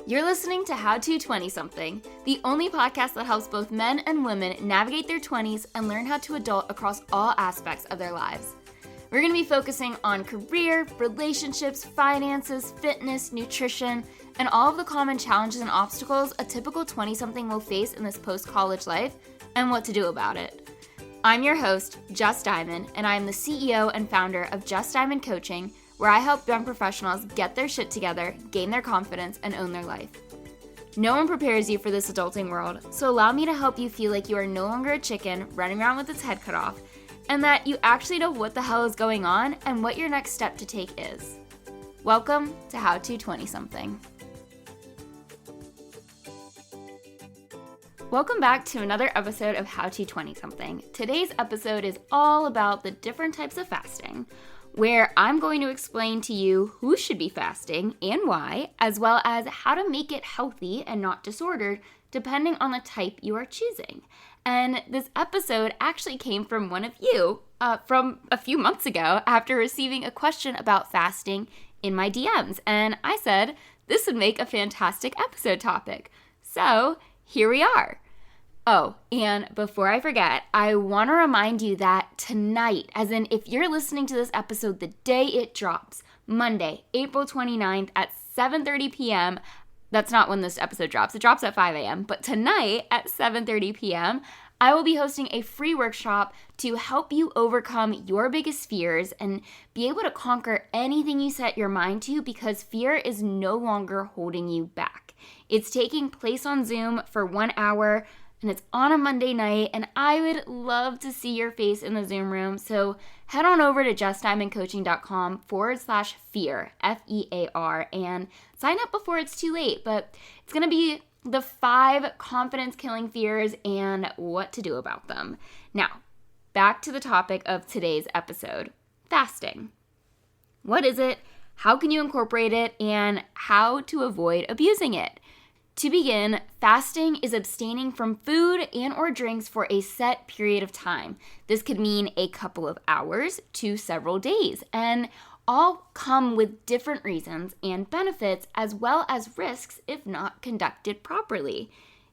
You're listening to How to 20-something, the only podcast that helps both men and women navigate their 20s and learn how to adult across all aspects of their lives. We're going to be focusing on career, relationships, finances, fitness, nutrition, and all of the common challenges and obstacles a typical 20-something will face in this post-college life and what to do about it. I'm your host, Just Diamond, and I am the CEO and founder of Just Diamond Coaching, where I help young professionals get their shit together, gain their confidence, and own their life. No one prepares you for this adulting world, so allow me to help you feel like you are no longer a chicken running around with its head cut off, and that you actually know what the hell is going on and what your next step to take is. Welcome to How to 20-something. Welcome back to another episode of How to 20-something. Today's episode is all about the different types of fasting, where I'm going to explain to you who should be fasting and why, as well as how to make it healthy and not disordered, depending on the type you are choosing. And this episode actually came from one of you from a few months ago after receiving a question about fasting in my DMs. And I said, this would make a fantastic episode topic. So here we are. Oh, and before I forget, I want to remind you that tonight, as in if you're listening to this episode the day it drops, Monday, April 29th at 7:30 p.m., that's not when this episode drops, it drops at 5 a.m., but tonight at 7:30 p.m., I will be hosting a free workshop to help you overcome your biggest fears and be able to conquer anything you set your mind to, because fear is no longer holding you back. It's taking place on Zoom for 1 hour, and it's on a Monday night, and I would love to see your face in the Zoom room. So head on over to justdiamondcoaching.com/fear, F-E-A-R, and sign up before it's too late. But it's going to be the 5 confidence-killing fears and what to do about them. Now, back to the topic of today's episode, fasting. What is it? How can you incorporate it? And how to avoid abusing it? To begin, fasting is abstaining from food and or drinks for a set period of time. This could mean a couple of hours to several days, and all come with different reasons and benefits, as well as risks if not conducted properly.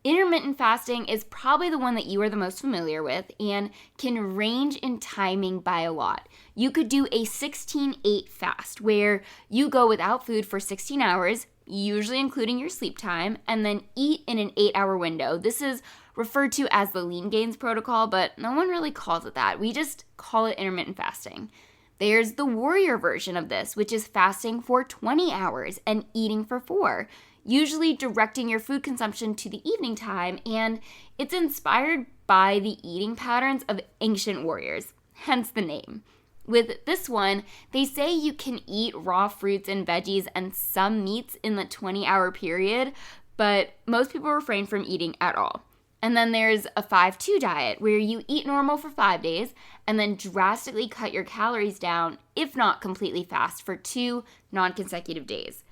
Intermittent fasting is probably the one that you are the most familiar with and can range in timing by a lot. You could do a 16-8 fast, where you go without food for 16 hours, usually including your sleep time, and then eat in an 8-hour window. This is referred to as the lean gains protocol, but no one really calls it that. We just call it intermittent fasting. There's the warrior version of this, which is fasting for 20 hours and eating for 4, usually directing your food consumption to the evening time, and it's inspired by the eating patterns of ancient warriors, hence the name. With this one, they say you can eat raw fruits and veggies and some meats in the 20-hour period, but most people refrain from eating at all. And then there's a 5-2 diet, where you eat normal for 5 days and then drastically cut your calories down, if not completely fast, for 2 non-consecutive days.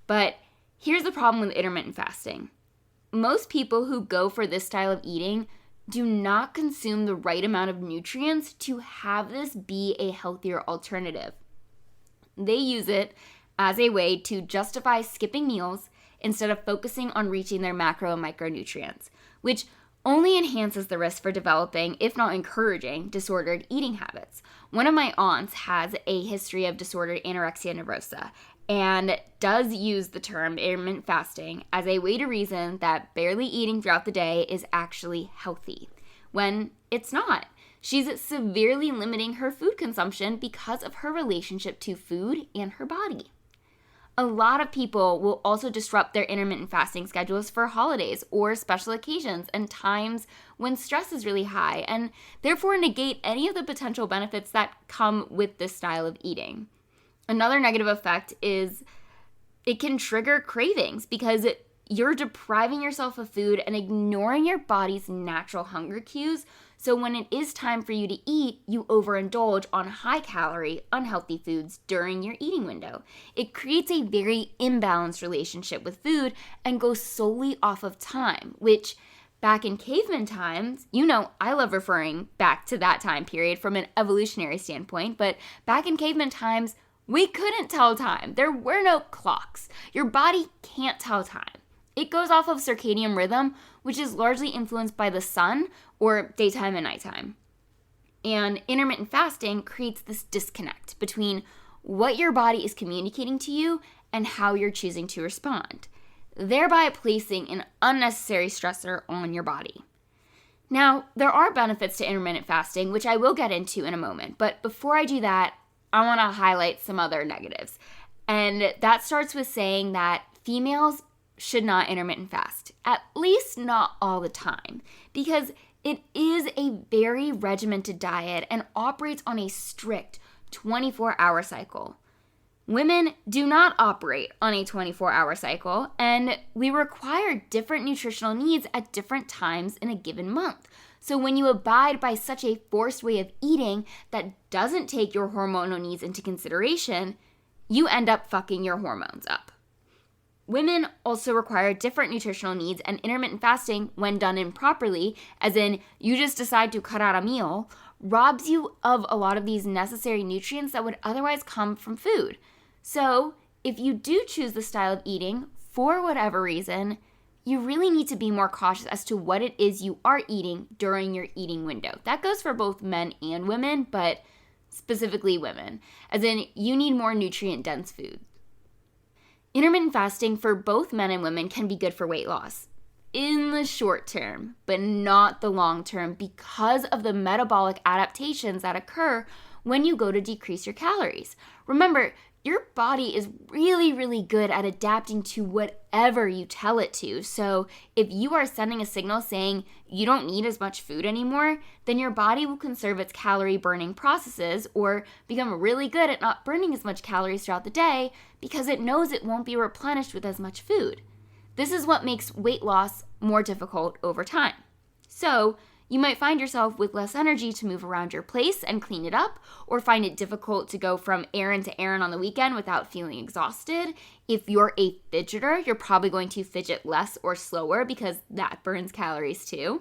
But here's the problem with intermittent fasting. Most people who go for this style of eating do not consume the right amount of nutrients to have this be a healthier alternative. They use it as a way to justify skipping meals instead of focusing on reaching their macro and micronutrients, which only enhances the risk for developing, if not encouraging, disordered eating habits. One of my aunts has a history of disordered anorexia nervosa and does use the term intermittent fasting as a way to reason that barely eating throughout the day is actually healthy, when it's not. She's severely limiting her food consumption because of her relationship to food and her body. A lot of people will also disrupt their intermittent fasting schedules for holidays or special occasions and times when stress is really high, and therefore negate any of the potential benefits that come with this style of eating. Another negative effect is it can trigger cravings because you're depriving yourself of food and ignoring your body's natural hunger cues. So when it is time for you to eat, you overindulge on high-calorie, unhealthy foods during your eating window. It creates a very imbalanced relationship with food and goes solely off of time, which back in caveman times, I love referring back to that time period from an evolutionary standpoint, but back in caveman times, we couldn't tell time. There were no clocks. Your body can't tell time. It goes off of circadian rhythm, which is largely influenced by the sun or daytime and nighttime. And intermittent fasting creates this disconnect between what your body is communicating to you and how you're choosing to respond, thereby placing an unnecessary stressor on your body. Now, there are benefits to intermittent fasting, which I will get into in a moment, but before I do that, I want to highlight some other negatives. And that starts with saying that females should not intermittent fast, at least not all the time, because it is a very regimented diet and operates on a strict 24-hour cycle. Women do not operate on a 24-hour cycle, and we require different nutritional needs at different times in a given month. So when you abide by such a forced way of eating that doesn't take your hormonal needs into consideration, you end up fucking your hormones up. Women also require different nutritional needs, and intermittent fasting, when done improperly, as in you just decide to cut out a meal, robs you of a lot of these necessary nutrients that would otherwise come from food. So if you do choose the style of eating for whatever reason, you really need to be more cautious as to what it is you are eating during your eating window. That goes for both men and women, but specifically women, as in you need more nutrient-dense food. Intermittent fasting for both men and women can be good for weight loss in the short term, but not the long term because of the metabolic adaptations that occur when you go to decrease your calories. Remember, your body is really, really good at adapting to whatever you tell it to. So if you are sending a signal saying you don't need as much food anymore, then your body will conserve its calorie burning processes or become really good at not burning as much calories throughout the day because it knows it won't be replenished with as much food. This is what makes weight loss more difficult over time. So you might find yourself with less energy to move around your place and clean it up, or find it difficult to go from errand to errand on the weekend without feeling exhausted. If you're a fidgeter, you're probably going to fidget less or slower because that burns calories too.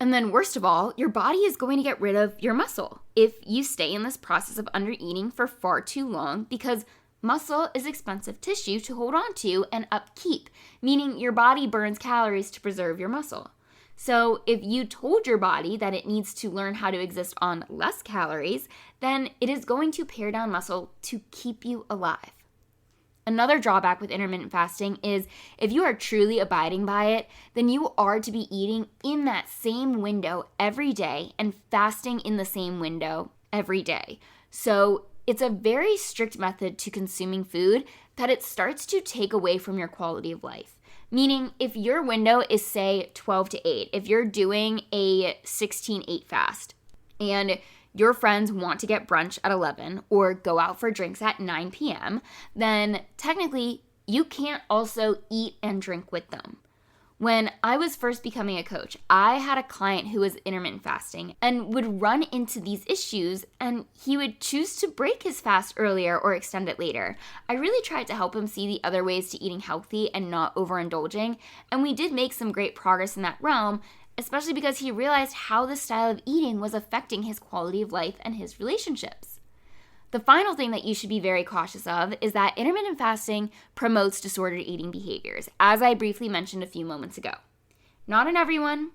And then worst of all, your body is going to get rid of your muscle if you stay in this process of undereating for far too long, because muscle is expensive tissue to hold on to and upkeep, meaning your body burns calories to preserve your muscle. So if you told your body that it needs to learn how to exist on less calories, then it is going to pare down muscle to keep you alive. Another drawback with intermittent fasting is if you are truly abiding by it, then you are to be eating in that same window every day and fasting in the same window every day. So it's a very strict method to consuming food that it starts to take away from your quality of life. Meaning, if your window is, say, 12 to 8, if you're doing a 16-8 fast, and your friends want to get brunch at 11 or go out for drinks at 9 p.m., then technically you can't also eat and drink with them. When I was first becoming a coach, I had a client who was intermittent fasting and would run into these issues, and he would choose to break his fast earlier or extend it later. I really tried to help him see the other ways to eating healthy and not overindulging, and we did make some great progress in that realm, especially because he realized how this style of eating was affecting his quality of life and his relationships. The final thing that you should be very cautious of is that intermittent fasting promotes disordered eating behaviors, as I briefly mentioned a few moments ago. Not in everyone,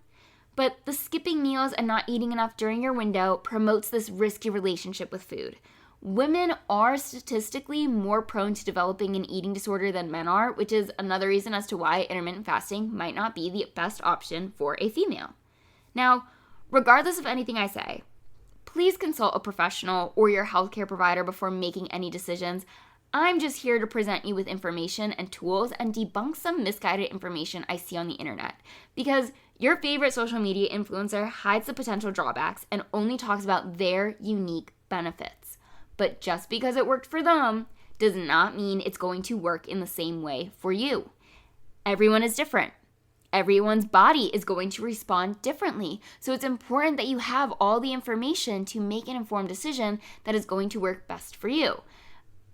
but the skipping meals and not eating enough during your window promotes this risky relationship with food. Women are statistically more prone to developing an eating disorder than men are, which is another reason as to why intermittent fasting might not be the best option for a female. Now, regardless of anything I say, please consult a professional or your healthcare provider before making any decisions. I'm just here to present you with information and tools and debunk some misguided information I see on the internet, because your favorite social media influencer hides the potential drawbacks and only talks about their unique benefits. But just because it worked for them does not mean it's going to work in the same way for you. Everyone is different. Everyone's body is going to respond differently. So it's important that you have all the information to make an informed decision that is going to work best for you.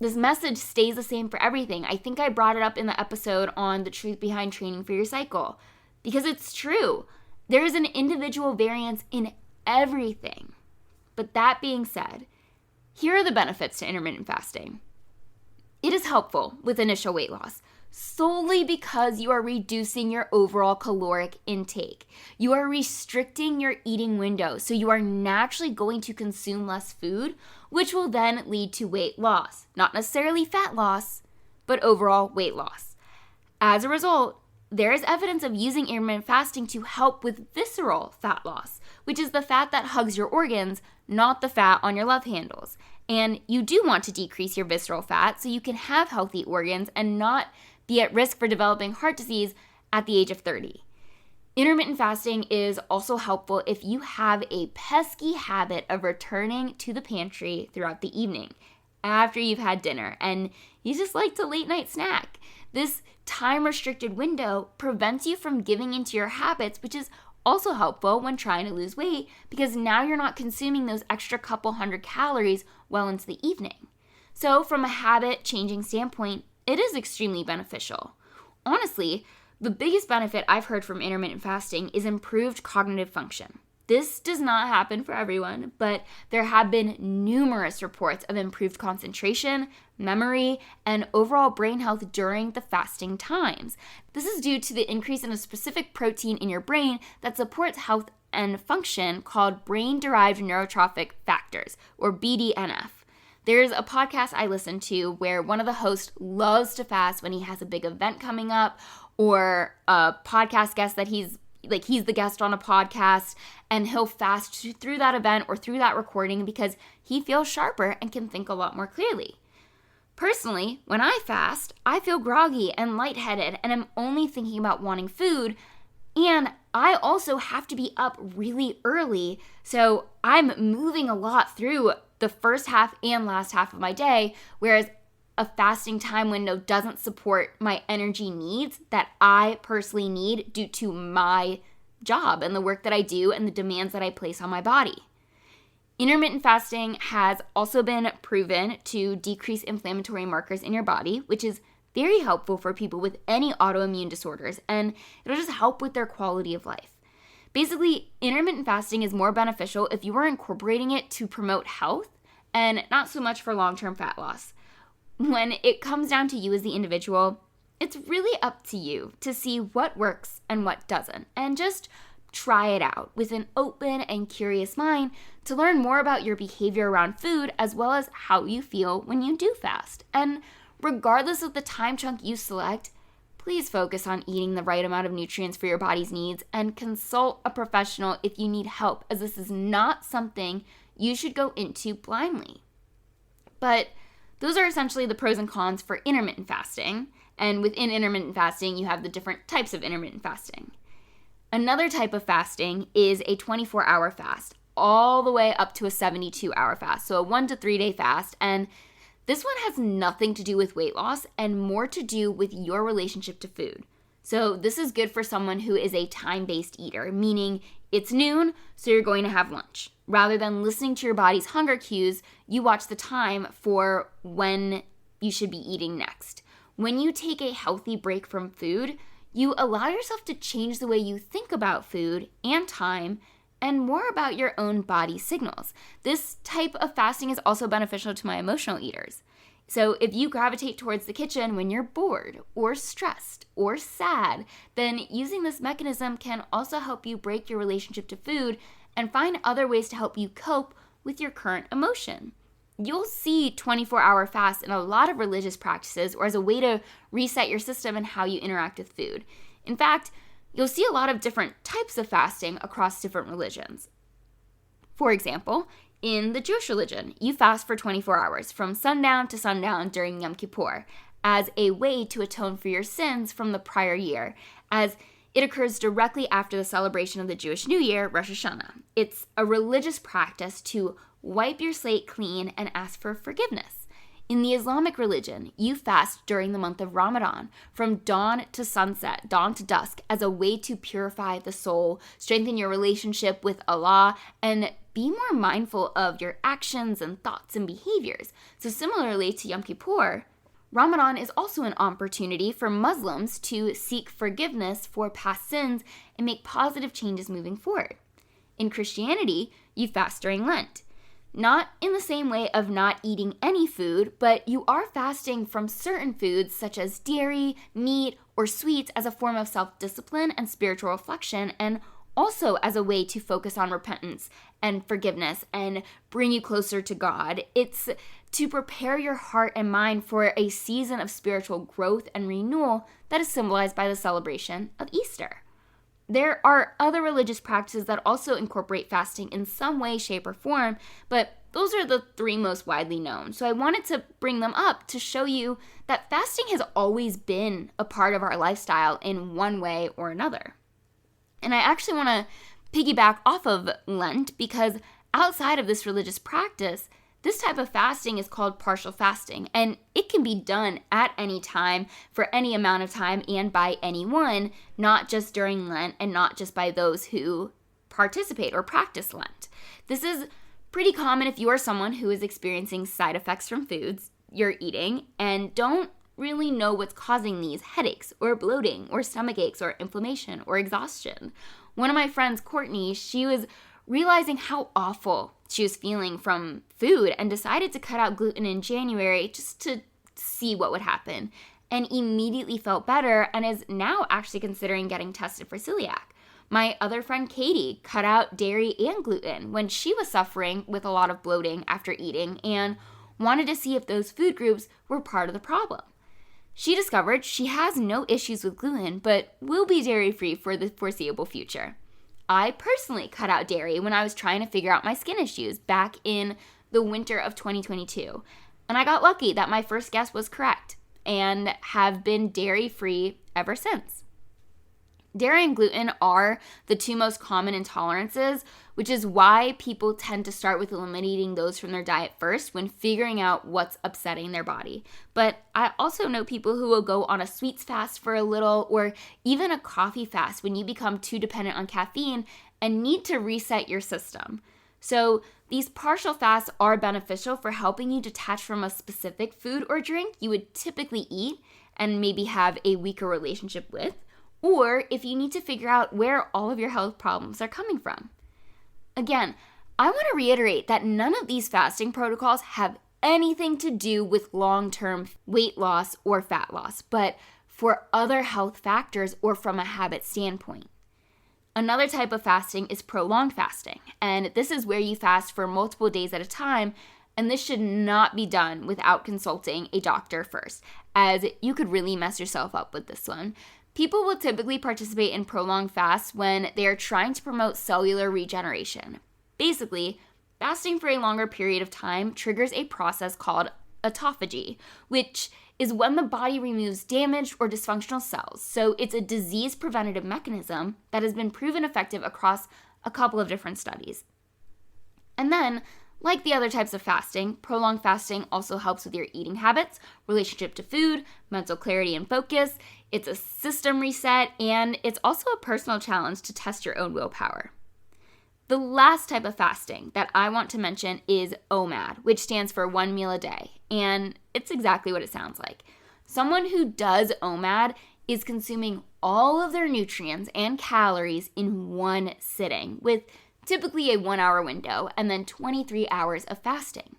This message stays the same for everything. I think I brought it up in the episode on the truth behind training for your cycle, because it's true. There is an individual variance in everything. But that being said, here are the benefits to intermittent fasting. It is helpful with initial weight loss. solely because you are reducing your overall caloric intake. You are restricting your eating window, so you are naturally going to consume less food, which will then lead to weight loss. Not necessarily fat loss, but overall weight loss. As a result, there is evidence of using intermittent fasting to help with visceral fat loss, which is the fat that hugs your organs, not the fat on your love handles. And you do want to decrease your visceral fat so you can have healthy organs and not be at risk for developing heart disease at the age of 30. Intermittent fasting is also helpful if you have a pesky habit of returning to the pantry throughout the evening after you've had dinner and you just like to late night snack. This time-restricted window prevents you from giving into your habits, which is also helpful when trying to lose weight because now you're not consuming those extra couple hundred calories well into the evening. So from a habit-changing standpoint, it is extremely beneficial. Honestly, the biggest benefit I've heard from intermittent fasting is improved cognitive function. This does not happen for everyone, but there have been numerous reports of improved concentration, memory, and overall brain health during the fasting times. This is due to the increase in a specific protein in your brain that supports health and function called brain-derived neurotrophic factors, or BDNF. There's a podcast I listen to where one of the hosts loves to fast when he has a big event coming up, or a podcast guest that he's the guest on a podcast, and he'll fast through that event or through that recording because he feels sharper and can think a lot more clearly. Personally, when I fast, I feel groggy and lightheaded and I'm only thinking about wanting food, and I also have to be up really early, so I'm moving a lot through the first half and last half of my day, whereas a fasting time window doesn't support my energy needs that I personally need due to my job and the work that I do and the demands that I place on my body. Intermittent fasting has also been proven to decrease inflammatory markers in your body, which is very helpful for people with any autoimmune disorders, and it'll just help with their quality of life. Basically, intermittent fasting is more beneficial if you are incorporating it to promote health and not so much for long-term fat loss. When it comes down to you as the individual, it's really up to you to see what works and what doesn't, and just try it out with an open and curious mind to learn more about your behavior around food as well as how you feel when you do fast. And regardless of the time chunk you select, please focus on eating the right amount of nutrients for your body's needs and consult a professional if you need help, as this is not something you should go into blindly. But those are essentially the pros and cons for intermittent fasting, and within intermittent fasting, you have the different types of intermittent fasting. Another type of fasting is a 24-hour fast, all the way up to a 72-hour fast, so a 1 to 3 day fast, and this one has nothing to do with weight loss and more to do with your relationship to food. So this is good for someone who is a time-based eater, meaning it's noon, so you're going to have lunch. Rather than listening to your body's hunger cues, you watch the time for when you should be eating next. When you take a healthy break from food, you allow yourself to change the way you think about food and time and more about your own body signals. This type of fasting is also beneficial to my emotional eaters. So if you gravitate towards the kitchen when you're bored or stressed or sad, then using this mechanism can also help you break your relationship to food and find other ways to help you cope with your current emotion. You'll see 24-hour fasts in a lot of religious practices or as a way to reset your system and how you interact with food. In fact, you'll see a lot of different types of fasting across different religions. For example, in the Jewish religion, you fast for 24 hours from sundown to sundown during Yom Kippur as a way to atone for your sins from the prior year, as it occurs directly after the celebration of the Jewish New Year, Rosh Hashanah. It's a religious practice to wipe your slate clean and ask for forgiveness. In the Islamic religion, you fast during the month of Ramadan from dawn to sunset, dawn to dusk, as a way to purify the soul, strengthen your relationship with Allah, and be more mindful of your actions and thoughts and behaviors. So similarly to Yom Kippur, Ramadan is also an opportunity for Muslims to seek forgiveness for past sins and make positive changes moving forward. In Christianity, you fast during Lent. not in the same way of not eating any food, but you are fasting from certain foods such as dairy, meat, or sweets as a form of self-discipline and spiritual reflection, and also as a way to focus on repentance and forgiveness and bring you closer to God. It's to prepare your heart and mind for a season of spiritual growth and renewal that is symbolized by the celebration of Easter. There are other religious practices that also incorporate fasting in some way, shape, or form, but those are the three most widely known. So I wanted to bring them up to show you that fasting has always been a part of our lifestyle in one way or another. And I actually want to piggyback off of Lent because outside of this religious practice, this type of fasting is called partial fasting, and it can be done at any time, for any amount of time, and by anyone, not just during Lent and not just by those who participate or practice Lent. This is pretty common if you are someone who is experiencing side effects from foods you're eating and don't really know what's causing these headaches or bloating or stomach aches or inflammation or exhaustion. One of my friends, Courtney, she was realizing how awful she was feeling from food and decided to cut out gluten in January just to see what would happen, and immediately felt better and is now actually considering getting tested for celiac. My other friend Katie cut out dairy and gluten when she was suffering with a lot of bloating after eating and wanted to see if those food groups were part of the problem. She discovered she has no issues with gluten, but will be dairy-free for the foreseeable future. I personally cut out dairy when I was trying to figure out my skin issues back in the winter of 2022. And I got lucky that my first guess was correct and have been dairy-free ever since. Dairy and gluten are the two most common intolerances, which is why people tend to start with eliminating those from their diet first when figuring out what's upsetting their body. But I also know people who will go on a sweets fast for a little or even a coffee fast when you become too dependent on caffeine and need to reset your system. So these partial fasts are beneficial for helping you detach from a specific food or drink you would typically eat and maybe have a weaker relationship with, or if you need to figure out where all of your health problems are coming from. Again, I want to reiterate that none of these fasting protocols have anything to do with long-term weight loss or fat loss, but for other health factors or from a habit standpoint. Another type of fasting is prolonged fasting, and this is where you fast for multiple days at a time, and this should not be done without consulting a doctor first, as you could really mess yourself up with this one. People will typically participate in prolonged fasts when they are trying to promote cellular regeneration. Basically, fasting for a longer period of time triggers a process called autophagy, which is when the body removes damaged or dysfunctional cells. So it's a disease preventative mechanism that has been proven effective across a couple of different studies. And then, like the other types of fasting, prolonged fasting also helps with your eating habits, relationship to food, mental clarity and focus. It's a system reset, and it's also a personal challenge to test your own willpower. The last type of fasting that I want to mention is OMAD, which stands for 1 meal a day, and it's exactly what it sounds like. Someone who does OMAD is consuming all of their nutrients and calories in one sitting, with typically a 1-hour window, and then 23 hours of fasting.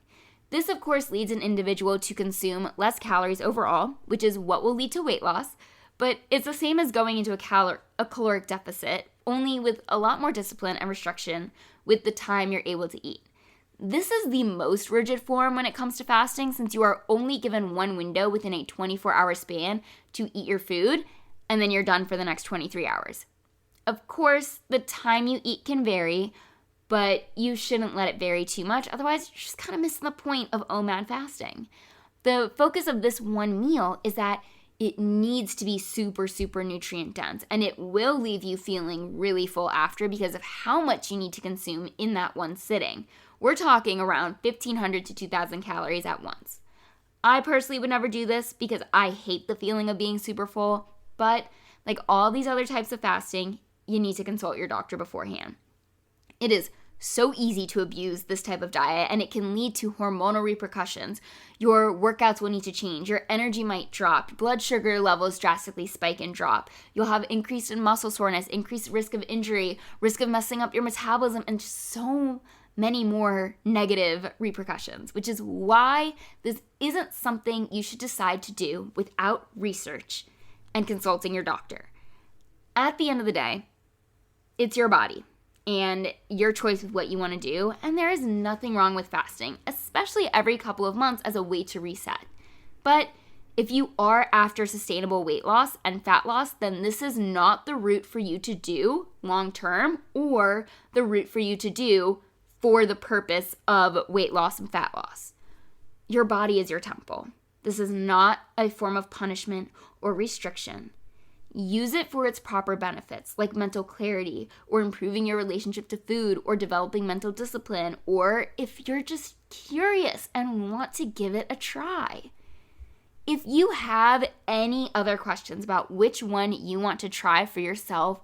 This, of course, leads an individual to consume less calories overall, which is what will lead to weight loss, but it's the same as going into a caloric deficit, only with a lot more discipline and restriction with the time you're able to eat. This is the most rigid form when it comes to fasting, since you are only given one window within a 24-hour span to eat your food, and then you're done for the next 23 hours. Of course, the time you eat can vary, but you shouldn't let it vary too much, otherwise you're just kind of missing the point of OMAD fasting. The focus of this one meal is that it needs to be super, super nutrient dense, and it will leave you feeling really full after because of how much you need to consume in that one sitting. We're talking around 1,500 to 2,000 calories at once. I personally would never do this because I hate the feeling of being super full, but like all these other types of fasting, you need to consult your doctor beforehand. It is so easy to abuse this type of diet, and it can lead to hormonal repercussions. Your workouts will need to change, your energy might drop, blood sugar levels drastically spike and drop. You'll have increased in muscle soreness, increased risk of injury, risk of messing up your metabolism, and just so many more negative repercussions, which is why this isn't something you should decide to do without research and consulting your doctor. At the end of the day, it's your body and your choice with what you want to do, and there is nothing wrong with fasting, especially every couple of months as a way to reset. But if you are after sustainable weight loss and fat loss, then this is not the route for you to do long term or the route for you to do for the purpose of weight loss and fat loss. Your body is your temple. This is not a form of punishment or restriction. Use it for its proper benefits, like mental clarity, or improving your relationship to food, or developing mental discipline, or if you're just curious and want to give it a try. If you have any other questions about which one you want to try for yourself,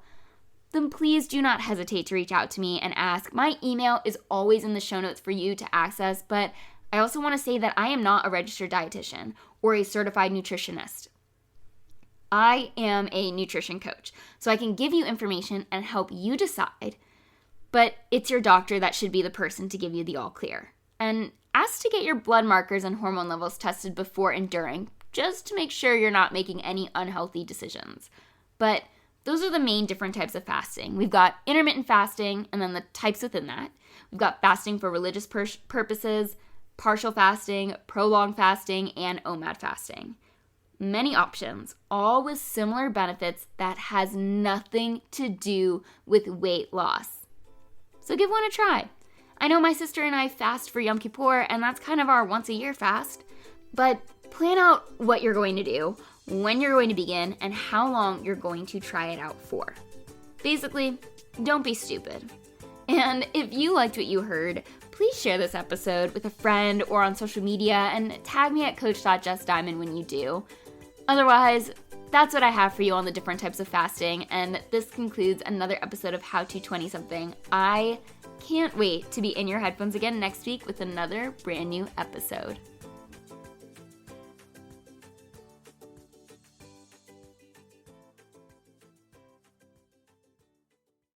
then please do not hesitate to reach out to me and ask. My email is always in the show notes for you to access, but I also want to say that I am not a registered dietitian or a certified nutritionist. I am a nutrition coach, so I can give you information and help you decide, but it's your doctor that should be the person to give you the all clear. And ask to get your blood markers and hormone levels tested before and during, just to make sure you're not making any unhealthy decisions. But those are the main different types of fasting. We've got intermittent fasting, and then the types within that. We've got fasting for religious purposes, partial fasting, prolonged fasting, and OMAD fasting. Many options, all with similar benefits that has nothing to do with weight loss. So give one a try. I know my sister and I fast for Yom Kippur, and that's kind of our once a year fast, but plan out what you're going to do, when you're going to begin, and how long you're going to try it out for. Basically, don't be stupid. And if you liked what you heard, please share this episode with a friend or on social media and tag me at coach.jessdiamond when you do. Otherwise, that's what I have for you on the different types of fasting, and this concludes another episode of How to 20-something. I can't wait to be in your headphones again next week with another brand new episode.